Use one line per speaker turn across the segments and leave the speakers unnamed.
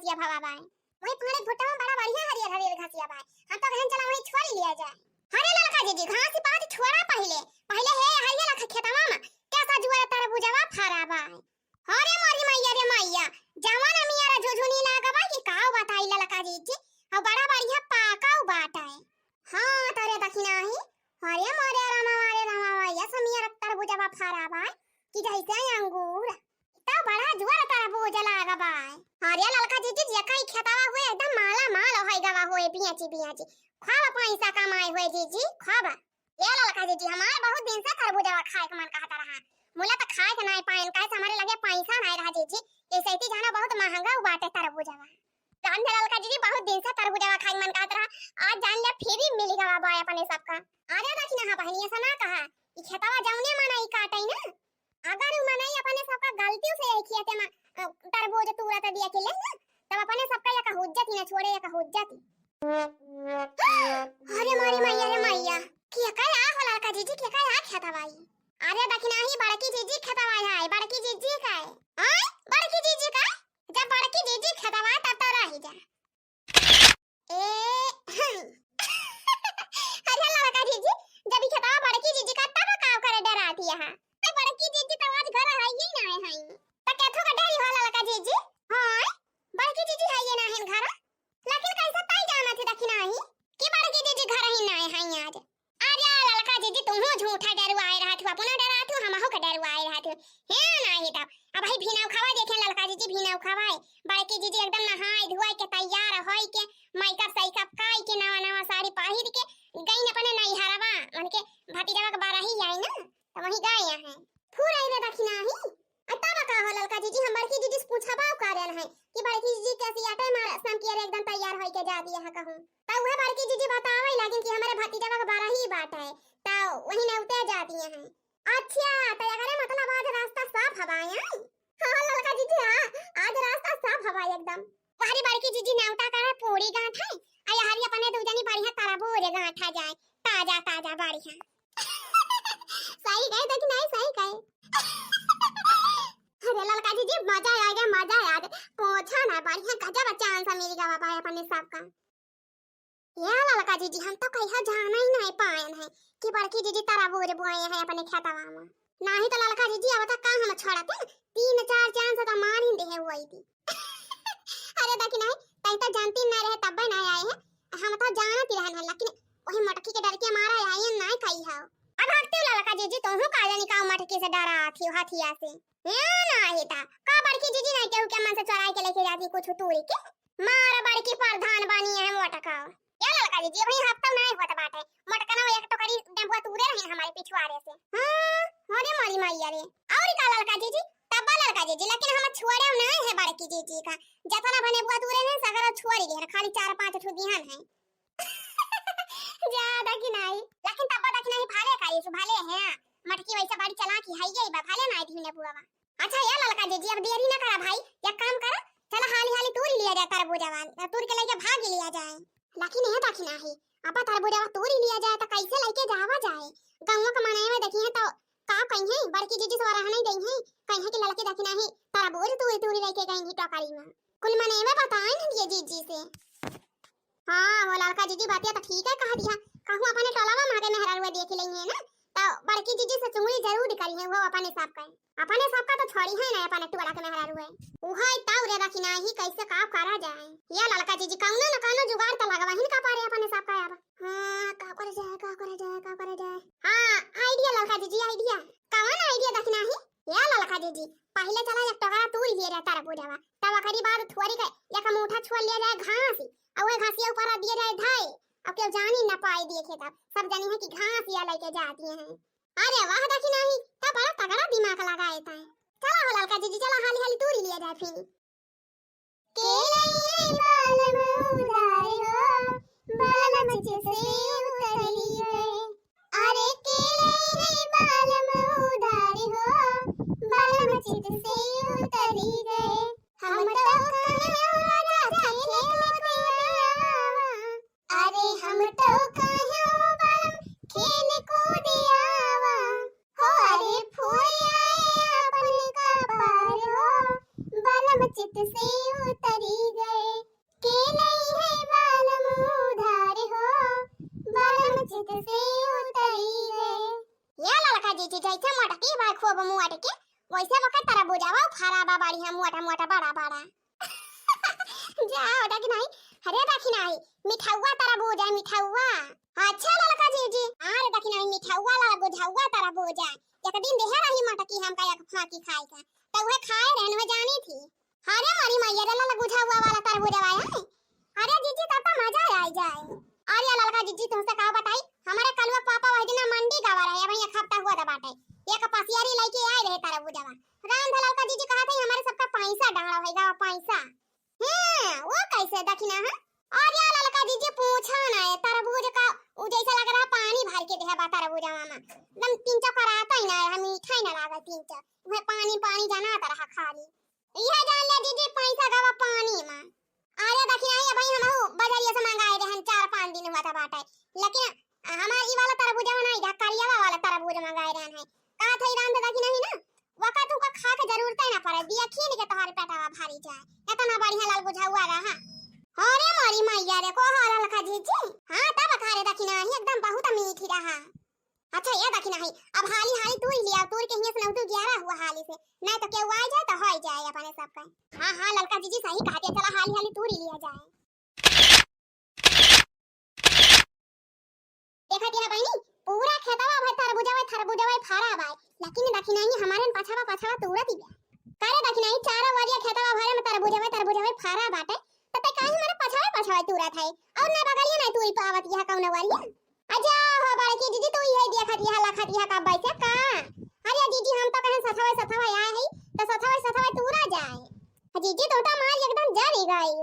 घसिया भवा बाय वही पानी भुट्टा में बड़ा बढ़िया हरियर हरियर घसिया बाय हम तो कहन चला वही छोड़ लिया जाए। अरे लड़का जी घास पात छोड़ा पहले पहले हे हरियर लख खेतवा में कैसा जुआ तरबूजवा फरा बाय। अरे मोरी मैया रे मैया जवान अमियारा झुझुनी लागबा कि काव बताई लड़का जी और बड़ा बढ़िया पाकाव बाटा है। हां तोरे दखिना ही अरे मोरे रामा मैया समियारा तरबूजवा फरा बाय कि जैसे अंगूर ता बड़ा जुआ तरबूज लागबा। अरे लड़का जी जकई खेतवा हुए एकदम माला माल होई गवा होए पियाची खावा पैसा कमाए हुए जी खावा। ये लड़का जी हमारे बहुत दिन से तरबूजवा खाए के मन कहता रहा मुला तो खाए के नहीं पाएन काहे हमारे लगे पैसा नहीं रहा जी ऐसे ही जाना बहुत महंगा बाटे तरबूजवा। जान लड़का जी बहुत दिन से तरबूजवा खाए मन कहता रहा आज जान ले फिर भी मिल गवा बाय अपने सबका। अरे दक्षिणा हां बहनिया सना कहा ई खेतवा जौने मनाई काटई ना अगर उ मनाई अपने सबका गलती से खेते में तरबूज तुरत दिया के ले तब अपने सबका या का हुज्जत ना छोड़े या का हुज्जत। अरे मारी मैया रे मैया क्या कर आ होला का जीजी क्या कर आ खेतवाई। अरे दखिना ही बड़की जीजी खेतवाई है बड़की जीजी का है आय बड़की जीजी का जब बड़की जीजी खेतवाई तब तो रही जा ए अरे लड़का जीजी जब खेतवा बड़की जीजी का तब का करे डराती है तो बड़की जीजी तो आज घर है ही ना है तो कैथो का डरी होला लड़का जीजी हां बड़की जीजी है ये ना है घर लेकिन कैसे तई जाना थी दखिना ही कि बड़की जीजी घर ही ना है आज। अरे लड़का जीजी तुम झूठा डरवाए रहा थी अपना डरा थी हमहु का डरवाए रहा थी है नहीं तब अब भाई भीनाव खावा देखे लड़का जीजी भीनाव खावाए बड़की जीजी एकदम नहाए धोए के तैयार होई के मेकअप सैकअप काई के नवा नवा साड़ी पहिर के गई अपने नहीं हरवा मन के भतीजवा के बारा ही आई ना तो वही गए हैं फूर आई रे दखिना ही तब का हो लड़का जीजी हम बड़की जीजी से पूछबा कारण है कि बड़की जीजी कैसी आटे मार स्नान किए एकदम तैयार होई के जा दिया है कहूं तो वह बड़की जीजी बतावे लेकिन कि हमारे भतीजवा के बारा ही बात है तो वही ने उतर जाती हैं। अच्छा तो अगर मतलब आज रास्ता साफ हवाया हां लड़का जीजी हां आज रास्ता साफ हवा एकदम हमारी बड़की जीजी नेवता करे पूरी गांठ है आया हरी अपने दो जनी बढ़िया तरबूज गांठा जाए ताजा ताजा बढ़िया सही गए देख नहीं सही गए। अरे लड़का जीजी मजा आ गया पहुंचा ना बढ़िया गजब चांस मिल गया बाबा अपने सबका। ये लड़का जीजी हम तो कहीं जाना ही नहीं पाए हैं कि बड़की जीजी तरबूज बोए हैं अपने खेतवा में नहीं तो लड़का जीजी अब तक कहां हम छोड़ते 3-4 चांस तो मार ही दे हुई थी। अरे देखी नहीं तई तो जानती नहीं रहे तब नहीं आए हैं हम तो जानती रहन लेकिन वही मटकी के डर के मारा आए नहीं कही है अब भागते लड़का जीजी तुम का जानी का मटकी से डरा थी हाथिया से ये नहीं था का बड़की जीजी नहीं केहू के मन से चुरा के लेके जाती कुछ तूरी के मार बड़की प्रधान बनी है मटका ये लड़का जीजी भाई हफ्ता नहीं होता बात है मटका ना एक टोकरी डेंबुआ तूरे रहे हमारे पिछवाड़े से हां अरे मारी मैया रे और का लड़का जीजी तब लड़का जीजी लेकिन हम छोड़े नहीं है बड़की जीजी का जतना बने बुआ तूरे ने सगर छोड़ी दे खाली 4-5 ठो बिहान है ज्यादा की नहीं लेकिन तब तक नहीं भाले का ये भाले हैं मटकी वैसे बड़ी चला की है ये भाले नहीं थी ने बुआ। अच्छा ये लड़का जीजी अब देरी ना करा भाई एक काम करा चला हाली हाली तूरी लिया जाए तरबूजवा तूर के लेके भाग लिया जाए लेकिन ये देखी नहीं अब तरबूजवा तूरी लिया जाए तो कैसे लेके जावा जाए गांव का मनाए में देखी है तो का कहीं है बड़की जीजी से रहा नहीं गई है कहीं है कि लड़के देखी नहीं तरबूज तूरी लेके गई है टोकरी में कुल मनाए में बताए ना ये जीजी से। हां वो लड़का जीजी बातिया तो ठीक है कह दिया कहूं अपने टोलावा मागे मेहरारुआ देख लेंगे ना तो बड़की जीजी से चुंगली जरूर करी है वो अपने सबका तो छोड़ी है ना अपने टोला के मेहरारुआ उहा ताऊ रे रखी नहीं कैसे काम करा जाए ये लड़का जीजी कौनो न कौनो जुगाड़ तो लगवा ही का पारे अपने सबका अब हां का करे जाए हां आईडिया लड़का जीजी आईडिया कौन आईडिया देखना है ये लड़का जीजी पहले चला एक टोकरा तूर लिए रहता तरबूजवा तब करी बार थोड़ी का एक मुठा छोड़ लिया जाए घास और वो घासिया ऊपर दिए जाए धाई अब क्यों जानी न पाई देखे तब सब जानी है कि घास या लेके जाती हैं। अरे वाह देखी नहीं तब बड़ा तगड़ा दिमाग लगाए था चला हो लड़का जीजी चला हाली हाली तूरी लिया जाए फिर के लिए बाल में उधार हो बाल मुझसे उतरी है अरे के लिए बाल में उधार हो बाल मुझसे उतरी गए हम तो अरे हम तो कहो बलम खेल कूद आवा हो अरे फूल आए अपन का पार हो बलम चित से उतरी गए मोटा मोटा बड़ा बड़ा जाओ देखी नहीं अरे देखी नहीं मिठाउआ तारा बोझा मिठाउआ अच्छा ललका जीजी अरे देखी नहीं मिठाउआ ला बुझाउआ तारा बोझा एक दिन देहे रही मटकी हम का एक फाकी खाए का त उहे खाए रहन हो जानी थी अरे मारी मैया रे ला बुझाउआ वाला तारा बोझा है अरे जीजी तब तो मजा आ जाए अरे ललका जीजी तुमसे का बताई हमारे कलवा पापा वही दिन मंडी गवा रहे भाई एक हफ्ता हुआ था बाटे एक पसियारी लेके आए रहे तारा बोझा राम धलाल का जीजी कहा था हमारे सबका पैसा डाला होगा पैसा वो कैसे दखिना है और या ललका जीजी पूछा ना है तरबूज का वो जैसा लग रहा पानी भर के देहा बा तरबूज मामा एकदम तीन चक्कर आता ही ना है मीठा ही ना लगा तीन चक्कर वह पानी पानी जाना तरह खाली यह जान ले जीजी पैसा गवा पानी में आया दखिना है भाई हम बाजारिया से मंगाए रहन 4-5 दिन हुआ था बाटे लेकिन हमार ई वाला तरबूज ना इधर करियावा वाला तरबूज मंगाए रहन है का थई राम दखिना ही ना वका तुमको खा के जरूरत ही ना पड़े दिया खीन के तोहार पेटवा भारी जाए इतना बढ़िया लाल बुझाउआ रहा अरे मारी मैया रे को हाल लखा जीजी हां तब खा रे दखिना ही एकदम बहुत मीठी रहा अच्छा ये दखिना ही अब हाली हाली तू ही लिया तू के हिया से नौतू 11 हुआ हाली से नहीं तो केहू आ जाए तो हो जाए अपने सब का हां हां ललका जीजी सही कहते चला हाली हाली तू ही लिया जाए देखा दिया बहनी पूरा खेतवा भाई तरबूजवा फारा भाई लेकिन दखिना ही हमारे पछावा तूरा दिया करे दखिना ही चारा वालिया खेतवा भरे में तरबूजवा फारा बाटे तते काहे हमारे पछावा तूरा थाई और ना बगलिया ना तू ही पावत यह कौन वालिया आजा हो बड़की दीदी तू ही देखत यह लखत यह का बैठे का अरे दीदी हम तो कहे सथवा आए है तो सथवा तूरा जाए दीदी तो मार एकदम जरी गई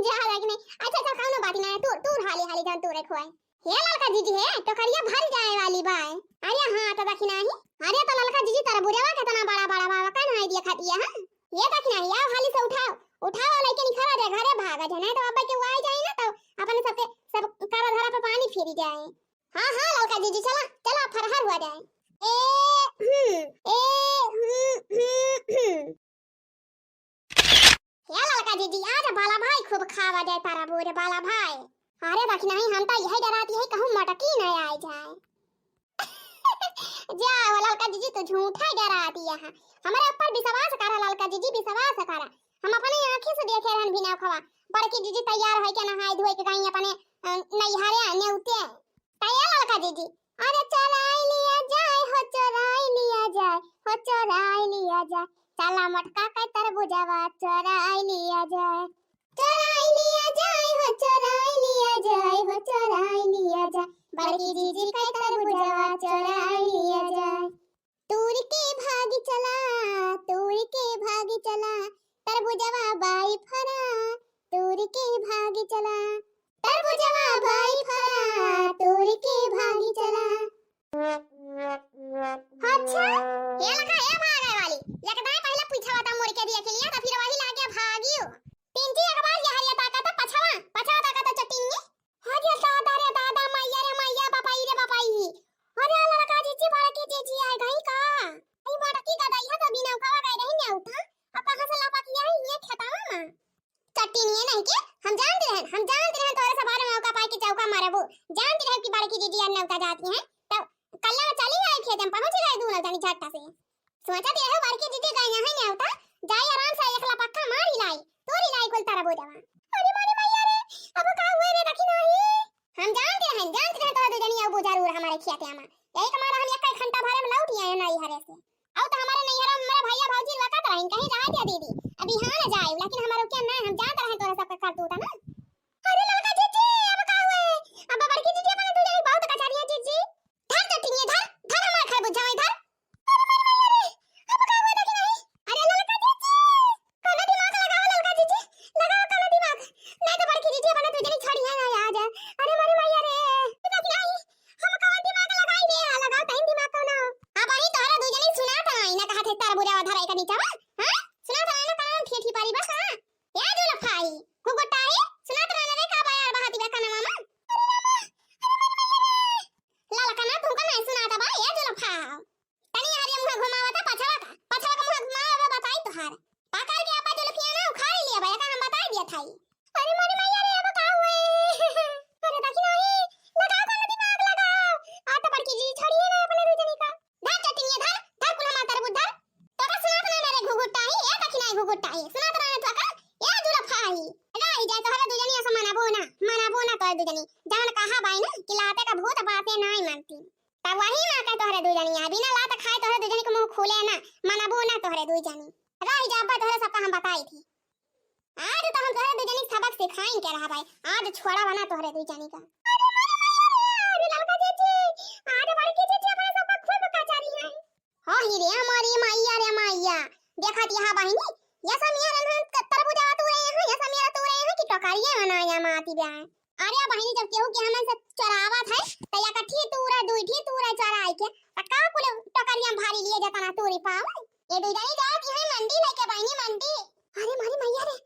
जा लगने अच्छा तो कौन बात ना तू हाली जान तूरे खोए हे ललका जीजी है तो करिया भर जाए वाली बाय अरे हां तो दखिना ही अरे तो ललका जीजी तरबूजवा कितना बड़ा बाबा कौन है दिया खतिया हां ये दखिना ही आओ हाली से उठाओ लेके निखरा दे घरे भागा जाए नहीं तो अब्बा के वाई जाए ना तो अपने सब कारा धरा पे पानी फिर जाए हां ललका जीजी चला फरहर हुआ जाए या ललका जीजी आज बाला भाई खूब खावा जाए तारा बोरे बाला भाई अरे दखिना ही हम तो यही डराती है कहूं मटकी न आ जाए जा ललका जीजी तो झूठा डराती है हमारे ऊपर विश्वास करा ललका जीजी विश्वास करा हम अपने आंखें से देखे रहन बिना खवा बड़की जीजी तैयार है के नहाए धोए के गई अपने नैहारे आने उते तैयार ललका जीजी अरे चराई लिया जाए चला मटका का तरबूजवा चराई लिया जाए बड़की जीजी का तरबूजवा चराई लिया जाए तूर के भागी चला तरबूजवा बाई फरा तूर के भागी चला तरबूजवा बाई फरा तूर के भागी चला अच्छा ये लगा ये भागे वाली एकदम पहले पूछा था मोर के दिया के लिए तो फिर वही लागे भागियो तीन जी एक बार ये हरिया ताकत पछवा ताकत चटिंगे हरिया दादा मैया बापाई अरे लड़का जीजी बड़की जीजी आ गई का आई बड़की का दैया तो बिना उखावा गए रही ने उठा अब कहां से लापा किया है ये खेतावा में चटिंगे नहीं के हम जानते हैं तोरे से बारे में औका पाई के चौका मारे वो जानते हैं कि बड़की जीजी अन्ना उठा जाती हैं तो कल्ला चली आई खेत में पहुंच गए दूर जानी झटका से सोचा दे है बड़की जीजी गई नहीं ने उठा जाए आराम से एकला पक्का मारी लाई तोरी लाई कोल तारा बोझवा अरे मारी मैया रे अब का हुए रे दखी नहीं हम जानते हैं तो दे जनी अब जरूर हमारे खेत में यही कमाल हम एक घंटा भरे में लौट आए नहीं हरे से अब तो हमारे नहीं हरा मेरा भैया भौजी वकत रहिन कहीं जा दिया दीदी अभी हां न जाए लेकिन हमारो क्या नहीं हम जानते रहे तोरा सब कर दूता ना अरे लड़का जीजी अब का हुए अब बड़की जीजी अपने तू जानी बहुत कचारिया जीजी धर चटिंगे धर हमार खर बुझाओ इधर अब का हुए देखी नहीं अरे लड़का जीजी कना दिमाग लगाओ लड़का जीजी लगाओ कना दिमाग नहीं तो बड़की जीजी अपने तू जानी छोड़ी है ना आ जा अरे मारी मैया रे देखी नहीं हम कवन दिमाग लगाई दे लगाओ तइन दिमाग को ना अब आई तोरा दू जनी सुना त आई ना कहा थे तरबूजवा धराई का नीचा हां सुना त ना कान ठेठी पारी बस हां या जो लफाई हुगोटाई सुना त ना रे का बायार बहाती बा कना मामा लाला कना तुमका नहीं सुना त बा या जो लफा तनी हरिया मुंह घुमावता पछवा का मुंह घुमावा बताई तोहार पाकर के आपा जो लफिया ना उखाड़ लिया बा का हम बता दिया थाई अरे मारी मैया रे अब का हुए अरे देखी नहीं लगाओ कना दिमाग लगाओ आ तो बड़की जी छोड़िए ना अपने दू जनी का धर चटिंगे धर कुल हमार तरबूज धर तो का सुना ना रे घुघुटाई नहीं घुघुटाई सुना तो रहने तो का ए जुड़ा फाही राई जाए तो हला दुजनी ऐसा मनाबो ना तो दुजनी जान कहा बाई ना कि लाते का भूत बातें नहीं मानती तब वही ना कह तोहरे दुजनी बिना लात खाए तोहरे दुजनी के मुंह खुले ना मनाबो ना तोहरे दुजनी राई जा अब्बा तोहरे सबका हम बताई थी आज तो हम तोहरे दुजनी सबक सिखाइन के रहा भाई आज छोड़ा बना तोहरे दुजनी का अरे लड़का जीजी आज बड़की जीजी अपने सबक खूब कचारी है हां ही रे हमारी मैया देखा दिया बहिनी ये सब मेरा तरबूजा तू रहे हैं ये सब मेरा तू रहे हैं कि टोकरिया बनाया माती बे अरे बहिनी जब केहू के हमन से चरावत है त या कठी तूरा दुईठी तूरा चराई के त का कुल टोकरिया भारी लिए जता ना तूरी पाव ये दुईजनी जात है मंडी लेके बहिनी मंडी अरे मारी मैया रे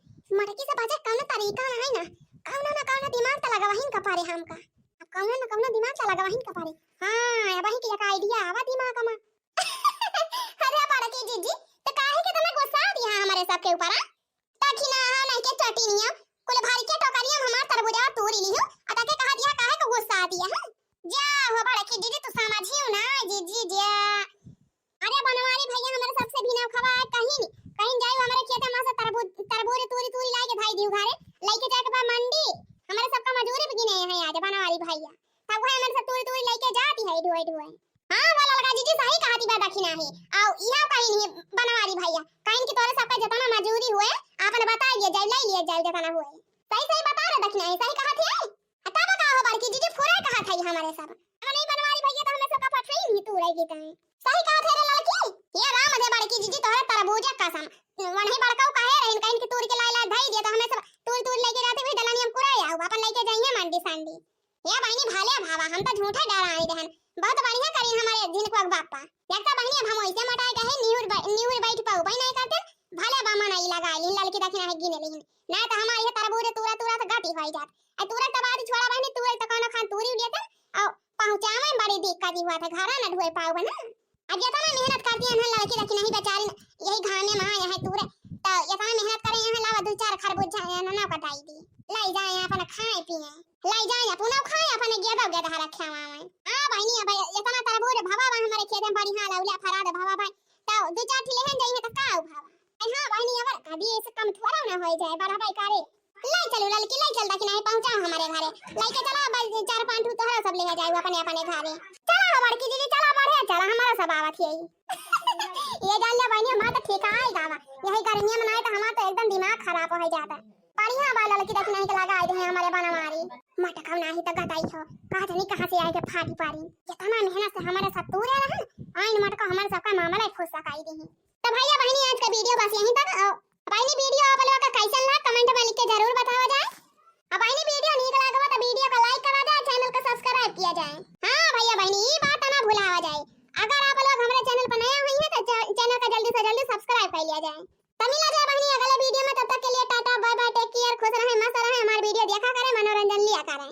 मटकी से बाजे कौन तरीका है ना कौन दिमाग त लगावहिन का पारे हमका कौन दिमाग त लगावहिन का पारे हां बहिनी के एक आईडिया आवा दिमाग में अरे बड़की जीजी तो काहे के तना गुस्सा दिया हमारे सबके ऊपर ताकि ना नहीं के चटीनिया कुल भारी के टोकरिया हमार तरबूजा तोड़ी लियो आ ताके कहा दिया काहे को गुस्सा दिया है जा हो बड़की जीजी तू समझियो ना जीजी जा अरे बनवारी भैया हमारे सबसे भी ना खवा कहीं जाई हमारे खेत में से तरबूज तूरी लाई के भाई दिउ घरे लेके जाके बा मंडी हमारे सबका मजूरी बिगिने है आज बनवारी भैया तब वो हमारे सब तूरी लेके जाती है ढोए हां वाला लगा जीजी सही कहा थी बात दखिना है आओ इहा कहीं नहीं बनवारी भैया कहीं की तोरे सबका जतना मजूरी हुए आपने बताइए जाई ले लिए जाई जतना हुए सही बता रहे दखिना है सही कहा थी तब का हो बड़की जीजी पूरा कहा था हमारे सब नहीं बनवारी भैया तो हमें सबका पठई नहीं तू रही गई सही कहा थे रे लड़की ये राम है बड़की जीजी तोरे तरबूजा कसम वही बड़काऊ काहे रहन कहीं की तूर के लाई धई दिया तो हमें सब तूर लेके जाते भी दलानी हम पूरा आऊ अपन लेके जाइए मंडी सांडी ये बहनी भाले भावा हम तो झूठा डराई रहन बहुत बढ़िया करी हमारे दिन को बापा देखता बहनी अब हम ऐसे मटाए कहे न्यूर बैठ पाऊ भाई नहीं करते भाले बामा नहीं लगा ली लड़की दखिना है गिने लेकिन ना तो हमारे ये तरबूज तूरा से गाटी होई जात ए तूरा त बाद छोड़ा बहनी तूरा त कोनो खान तूरी लेते और पहुंचावे में बड़ी दिक्कत हुआ था घर ना ढोए पाऊ बना अब ये तना मेहनत करती है लड़की दखिना ही बेचारी यही घाने में आए है तूरे तो ये तना मेहनत करे यहाँ लावा दो चार खरबूजा ना कटाई दी लाई जाए अपन खाए पिए लाई जाए पुनः खाए अपन गेदा रखा हुआ हां बहनी अब ये तना तरबूज भावा हमारे खेत में बढ़िया लाउला फरा दे भावा भाई तो दो चार ठिले हैं जाइए तो का भावा हां बहनी अब कभी ऐसे कम थोड़ा ना हो जाए बड़ा भाई करे लाई चलो लड़की लाई चल दखिना पहुंचा हमारे घरे लाई के चला बस चार पांच तो तोहरा सब ले जाए अपने घरे चला बड़की दीदी चला बढ़े चला हमारा सब आवत है ये जान ले बहनी हमारा तो ठेका है गावा यही गर्मियां में ना तो हमारा तो एकदम दिमाग खराब हो जाता बढ़िया वाला लड़की दखिना ही लगा आए हैं हमारे बनवारी मटका नहीं तो गदाई हो कहा नहीं कहां से आए के फाटी पारी कितना मेहनत से हमारे साथ तूरे रहा आइन मटका हमारे सबका मामला खुश सकाई दी तो भैया बहनी आज का वीडियो बस यहीं तक बहनी वीडियो आप लोगों का कैसा लगा कमेंट में लिख के जरूर बताओ जाए अब बहनी वीडियो नहीं लगा तो वीडियो को लाइक करा जाए चैनल को सब्सक्राइब किया जाए हां भैया बहनी ये बात ना भुलावा जाए अगर आप लोग हमारे चैनल पर नए हुए हैं तो चैनल को जल्दी से जल्दी सब्सक्राइब कर लिया जाए तो मिला जाए बहनी अगले वीडियो में तब तक के लिए tata bye bye take care खुश रहें मस्त रहें हमारे वीडियो देखा करें मनोरंजन लिया करें।